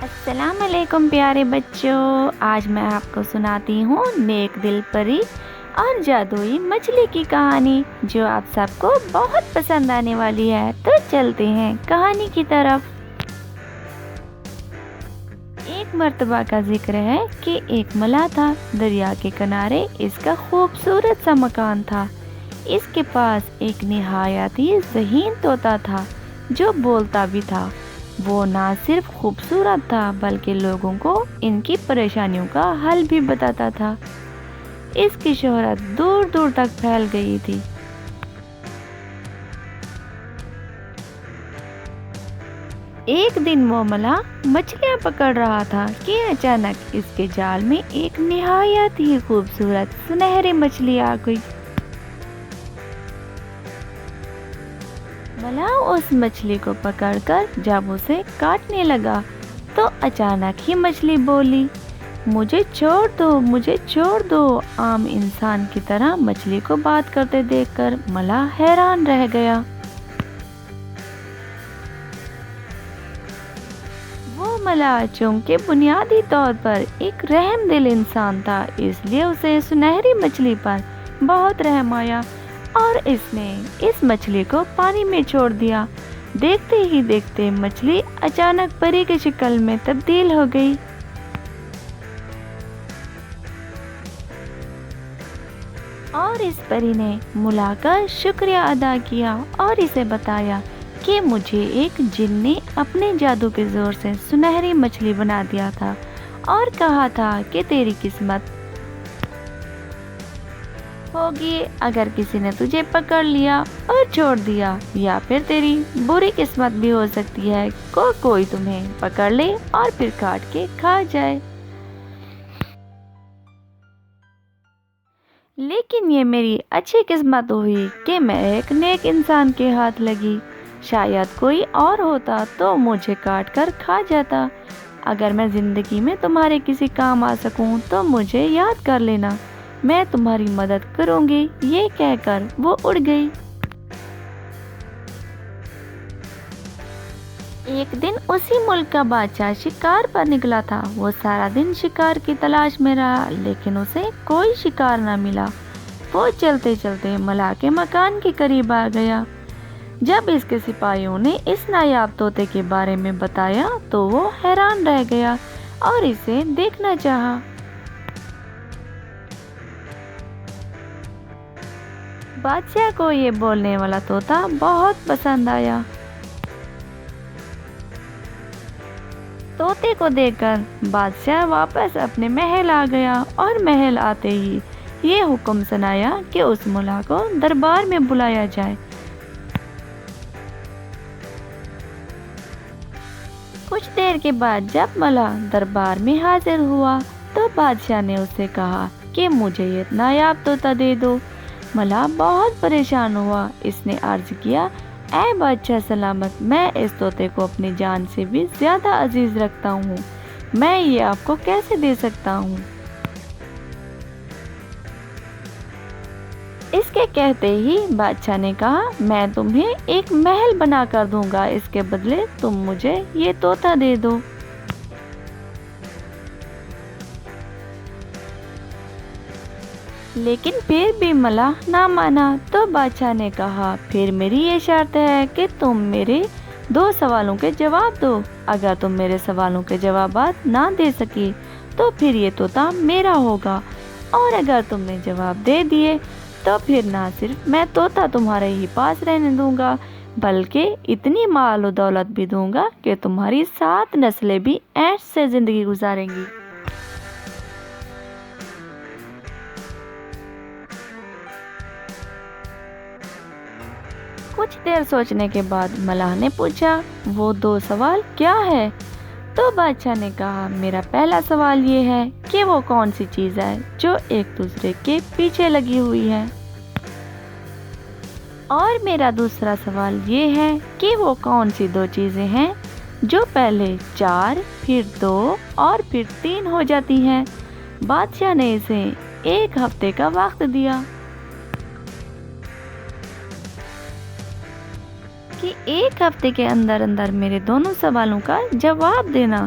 السلام علیکم پیارے بچوں، آج میں آپ کو سناتی ہوں نیک دل پری اور جادوئی مچھلی کی کہانی جو آپ سب کو بہت پسند آنے والی ہے۔ تو چلتے ہیں کہانی کی طرف۔ ایک مرتبہ کا ذکر ہے کہ ایک ملاح تھا، دریا کے کنارے اس کا خوبصورت سا مکان تھا۔ اس کے پاس ایک نہایت ہی ذہین طوطا تھا جو بولتا بھی تھا۔ وہ نہ صرف خوبصورت تھا بلکہ لوگوں کو ان کی پریشانیوں کا حل بھی بتاتا تھا۔ اس کی شہرت دور دور تک پھیل گئی تھی۔ ایک دن وہ ملاح مچھلیاں پکڑ رہا تھا کہ اچانک اس کے جال میں ایک نہایت ہی خوبصورت سنہری مچھلی آ گئی۔ ملاح اس مچھلی کو پکڑ کر جب اسے کاٹنے لگا تو اچانک ہی مچھلی بولی، مجھے چھوڑ دو، مجھے چھوڑ دو۔ عام انسان کی طرح مچھلی کو بات کرتے دیکھ کر ملاح حیران رہ گیا۔ وہ ملاح چونکہ بنیادی طور پر ایک رحم دل انسان تھا، اس لیے اسے سنہری مچھلی پر بہت رحم آیا اور اس نے اس مچھلی کو پانی میں چھوڑ دیا۔ دیکھتے ہی دیکھتے مچھلی اچانک پری کی شکل میں تبدیل ہو گئی۔ اور اس پری نے ملاح کا شکریہ ادا کیا اور اسے بتایا کہ مجھے ایک جن نے اپنے جادو کے زور سے سنہری مچھلی بنا دیا تھا اور کہا تھا کہ تیری قسمت ہوگی اگر کسی نے تجھے پکڑ لیا اور چھوڑ دیا، یا پھر تیری بری قسمت بھی ہو سکتی ہے کوئی تمہیں پکڑ لے اور پھر کاٹ کے کھا جائے۔ لیکن یہ میری اچھی قسمت ہوئی کہ میں ایک نیک انسان کے ہاتھ لگی، شاید کوئی اور ہوتا تو مجھے کاٹ کر کھا جاتا۔ اگر میں زندگی میں تمہارے کسی کام آ سکوں تو مجھے یاد کر لینا، میں تمہاری مدد کروں گی۔ یہ کہہ کر وہ اڑ گئی۔ ایک دن اسی ملک کا بادشاہ شکار پر نکلا تھا۔ وہ سارا دن شکار کی تلاش میں رہا لیکن اسے کوئی شکار نہ ملا۔ وہ چلتے چلتے ملاح کے مکان کے قریب آ گیا۔ جب اس کے سپاہیوں نے اس نایاب طوطے کے بارے میں بتایا تو وہ حیران رہ گیا اور اسے دیکھنا چاہا۔ بادشاہ کو یہ بولنے والا طوطا بہت پسند آیا۔ طوطے کو دیکھ کر بادشاہ واپس اپنے محل آ گیا اور محل آتے ہی یہ حکم سنایا کہ اس ملاح کو دربار میں بلایا جائے۔ کچھ دیر کے بعد جب ملاح دربار میں حاضر ہوا تو بادشاہ نے اس سے کہا کہ مجھے یہ نایاب طوطا دے دو۔ ملاح بہت پریشان ہوا۔ اس نے عرض کیا، اے بادشاہ سلامت، میں اس طوطے کو اپنی جان سے بھی زیادہ عزیز رکھتا ہوں، میں یہ آپ کو کیسے دے سکتا ہوں؟ اس کے کہتے ہی بادشاہ نے کہا، میں تمہیں ایک محل بنا کر دوں گا، اس کے بدلے تم مجھے یہ طوطا دے دو۔ لیکن پھر بھی ملاح نہ مانا تو بادشاہ نے کہا، پھر میری یہ شرط ہے کہ تم میرے 2 سوالوں کے جواب دو۔ اگر تم میرے سوالوں کے جوابات نہ دے سکی تو پھر یہ طوطا میرا ہوگا، اور اگر تم نے جواب دے دیے تو پھر نہ صرف میں طوطا تمہارے ہی پاس رہنے دوں گا بلکہ اتنی مال و دولت بھی دوں گا کہ تمہاری 7 نسلیں بھی عیش سے زندگی گزاریں گی۔ کچھ دیر سوچنے کے بعد ملاح نے پوچھا، وہ 2 سوال کیا ہے؟ تو بادشاہ نے کہا، میرا پہلا سوال یہ ہے کہ وہ کون سی چیز ہے جو ایک دوسرے کے پیچھے لگی ہوئی ہے، اور میرا دوسرا سوال یہ ہے کہ وہ کون سی 2 چیزیں ہیں جو پہلے 4 پھر 2 اور پھر 3 ہو جاتی ہیں۔ بادشاہ نے اسے 1 ہفتے کا وقت دیا کہ 1 ہفتے کے اندر اندر میرے دونوں سوالوں کا جواب دینا۔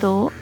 2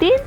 3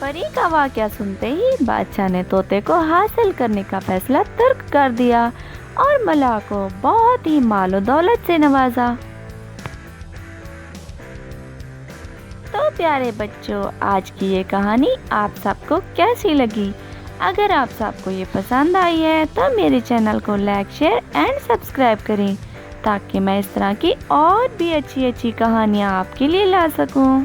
پری کا واقعہ سنتے ہی بادشاہ نے طوطے کو حاصل کرنے کا فیصلہ ترک کر دیا اور ملاح کو بہت ہی مال و دولت سے نوازا۔ تو پیارے بچوں، آج کی یہ کہانی آپ سب کو کیسی لگی؟ اگر آپ سب کو یہ پسند آئی ہے تو میرے چینل کو لائک، شیئر اینڈ سبسکرائب کریں تاکہ میں اس طرح کی اور بھی اچھی کہانیاں آپ کے لیے لا سکوں۔